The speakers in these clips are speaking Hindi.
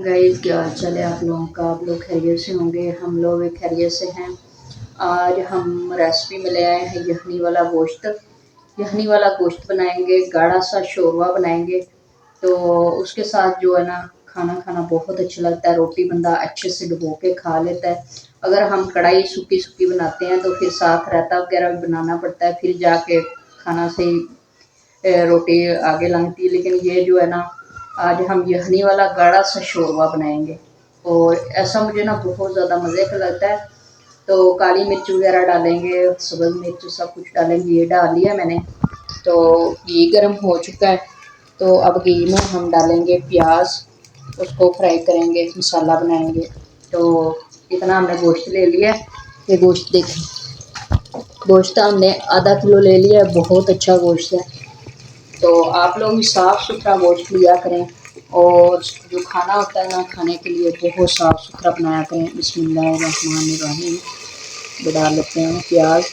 गाइस, क्या हाल चाल है आप लोगों का। आप लोग खैरियत से होंगे। हम लोग भी खैरियत से हैं। आज हम रेसिपी में ले आए हैं यखनी वाला गोश्त। यखनी वाला गोश्त बनाएंगे, गाढ़ा सा शोरवा बनाएंगे। तो उसके साथ जो है ना, खाना खाना बहुत अच्छा लगता है। रोटी बंदा अच्छे से डुबो के खा लेता है। अगर हम कढ़ाई सूखी सूखी बनाते हैं तो फिर साथ रायता वगैरह भी बनाना पड़ता है, फिर जाके खाना सही रोटी आगे लगती है। लेकिन ये जो है ना, आज हम यखनी वाला गाढ़ा सा शोरवा बनाएंगे और ऐसा मुझे ना बहुत ज़्यादा मज़े का लगता है। तो काली मिर्च वगैरह डालेंगे, सब्ज़ मिर्च सब कुछ डालेंगे। ये डाल लिया मैंने। तो घी गर्म हो चुका है। तो अब घी में हम डालेंगे प्याज, उसको फ्राई करेंगे, मसाला बनाएंगे। तो इतना हमने गोश्त ले लिया है। ये गोश्त देखें, गोश्त हमने आधा किलो ले लिया है। बहुत अच्छा गोश्त है। तो आप लोग भी साफ़ सुथरा गोश्त लिया करें और जो खाना होता है ना, खाने के लिए बहुत साफ़ सुथरा बनाया करें। बिस्मिल्लाहिर्रहमानिर्रहीम। डाल लेते हैं प्याज।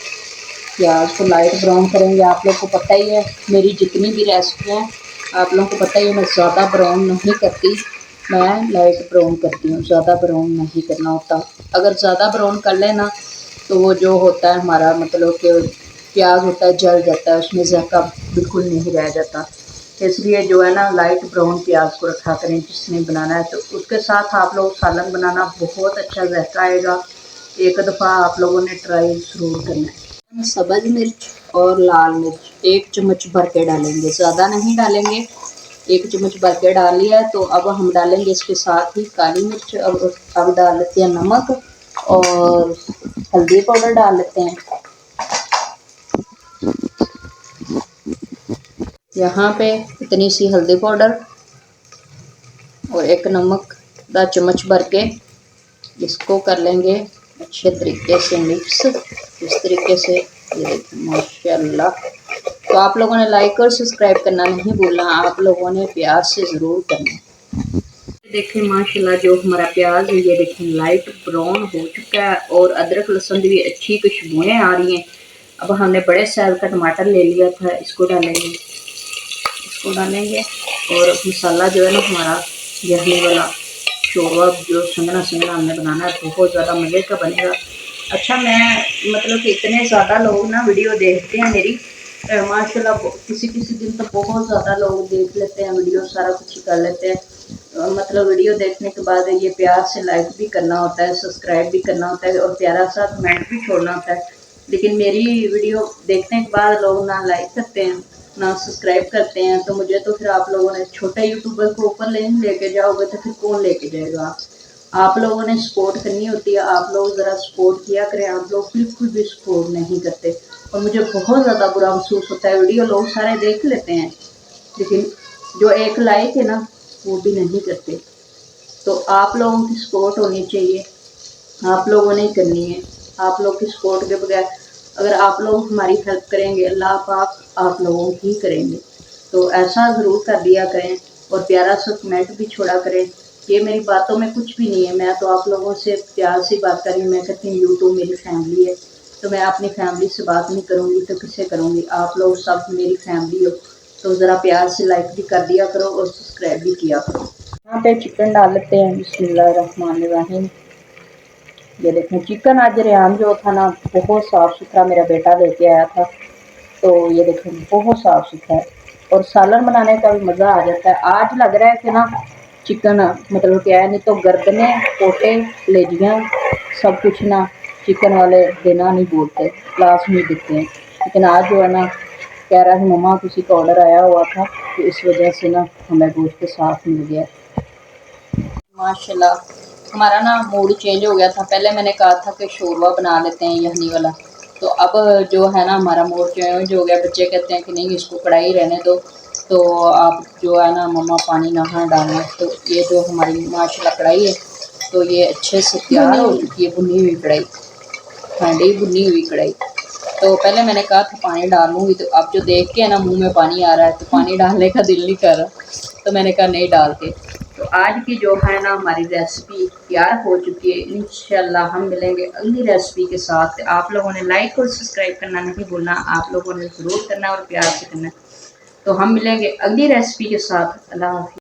प्याज को लाइट ब्राउन करेंगे। आप लोग को पता ही है, मेरी जितनी भी रेसिपी हैं आप लोगों को पता ही है, मैं ज़्यादा ब्राउन नहीं करती, मैं लाइट ब्राउन करती हूँ। ज़्यादा ब्राउन नहीं करना होता। अगर ज़्यादा ब्राउन कर लेना तो वो जो होता है हमारा, मतलब कि प्याज होता है, जल जाता है, उसमें ज़ायका बिल्कुल नहीं रह जाता। इसलिए जो है ना, लाइट ब्राउन प्याज को रखा करें जिसने बनाना है। तो उसके साथ आप लोग सालन बनाना, बहुत अच्छा ज़ायका आएगा। एक दफ़ा आप लोगों ने ट्राई ज़रूर करना है। सब्ज़ मिर्च और लाल मिर्च 1 चम्मच भर के डालेंगे, ज़्यादा नहीं डालेंगे। 1 चम्मच भर के डाल लिया। तो अब हम डालेंगे इसके साथ ही काली मिर्च। अब डाल लेते हैं नमक और हल्दी पाउडर डाल लेते हैं। यहाँ पे इतनी सी हल्दी पाउडर और 1 नमक का चम्मच भर के इसको कर लेंगे अच्छे तरीके से मिक्स। इस तरीके से, ये देखिए माशाल्लाह। तो आप लोगों ने लाइक और सब्सक्राइब करना नहीं भूलना, आप लोगों ने प्यार से ज़रूर करना। देखिए माशाल्लाह, जो हमारा प्याज है ये देखिए लाइट ब्राउन हो चुका है और अदरक लहसुन की भी अच्छी खुशबुएं आ रही हैं। अब हमने बड़े साइज का टमाटर ले लिया था, इसको डालेंगे। इसको डालेंगे और मसाला जो है ना हमारा यखनी वाला शोरवा जो संगना संगना हमने बनाना है, बहुत ज़्यादा मज़े का बनेगा। अच्छा, मैं मतलब कि इतने ज़्यादा लोग ना वीडियो देखते हैं मेरी, माशाल्लाह। किसी किसी दिन तो बहुत ज़्यादा लोग देख लेते हैं वीडियो, सारा कुछ कर लेते हैं। मतलब वीडियो देखने के बाद ये प्यार से लाइक भी करना होता है, सब्सक्राइब भी करना होता है और प्यारा सा कमेंट भी छोड़ना होता है। लेकिन मेरी वीडियो देखने के बाद लोग ना लाइक करते हैं ना सब्सक्राइब करते हैं। तो मुझे तो फिर आप लोगों ने, छोटे यूट्यूबर को ऊपर लेके जाओगे तो फिर कौन लेके जाएगा। आप लोगों ने सपोर्ट करनी होती है। आप लोग ज़रा सपोर्ट किया करें। आप लोग बिल्कुल भी सपोर्ट नहीं करते और मुझे बहुत ज़्यादा बुरा महसूस होता है। वीडियो लोग सारे देख लेते हैं लेकिन जो एक लाइक है ना, वो भी नहीं करते। तो आप लोगों की सपोर्ट होनी चाहिए, आप लोगों ने करनी है। आप लोग की सपोर्ट के बगैर, अगर आप लोग हमारी हेल्प करेंगे, अल्लाह पाक आप लोगों की करेंगे। तो ऐसा ज़रूर कर दिया करें और प्यारा सा कमेंट भी छोड़ा करें। ये मेरी बातों में कुछ भी नहीं है, मैं तो आप लोगों से प्यार से बात कर रही हूँ। मैं कहती हूँ यूट्यूब मेरी फैमिली है, तो मैं अपनी फैमिली से बात नहीं करूँगी तो किससे करूँगी। आप लोग सब मेरी फैमिली हो, तो ज़रा प्यार से लाइक भी कर दिया करो और सब्सक्राइब भी किया करो। यहाँ पे चिकन डाल लेते हैं। बिस्मिल्लाहिर्रहमानिर्रहीम। ये देखें चिकन आज रेहान जो था ना, बहुत साफ़ सुथरा मेरा बेटा लेके आया था। तो ये देखें बहुत साफ़ सुथरा है और सालन बनाने का भी मज़ा आ जाता है। आज लग रहा है कि ना चिकन मतलब क्या है, नहीं तो गर्दने पोटे लेजियाँ सब कुछ ना चिकन वाले देना नहीं बोलते, लास्ट में देते हैं। लेकिन आज जो है ना, कह रहा है मम्मा किसी का ऑर्डर आया हुआ था, तो इस वजह से ना हमें गोश्त साफ़ मिल गया। माशाल्लाह, हमारा ना मूड चेंज हो गया था। पहले मैंने कहा था कि शोरवा बना लेते हैं यखनी वाला, तो अब जो है ना हमारा मूड चेंज हो गया। बच्चे कहते हैं कि नहीं इसको कढ़ाई रहने दो, तो आप जो है ना मम्मा पानी ना डालना। तो ये जो हमारी माशाल्लाह कढ़ाई है, तो ये अच्छे से तैयार हो चुकी है, भुनी हुई कढ़ाई, ठंडी भुनी हुई कढ़ाई। तो पहले मैंने कहा था पानी डालूंगी, तो अब जो देख के ना मुंह में पानी आ रहा है, तो पानी डालने का दिल नहीं कर रहा, तो मैंने कहा नहीं डालते। तो आज की जो है ना हमारी रेसिपी तैयार हो चुकी है। इंशाल्लाह हम मिलेंगे अगली रेसिपी के साथ। आप लोगों ने लाइक और सब्सक्राइब करना नहीं भूलना, आप लोगों ने ज़रूर करना और प्यार से करना। तो हम मिलेंगे अगली रेसिपी के साथ। अल्लाह हाफ़िज़।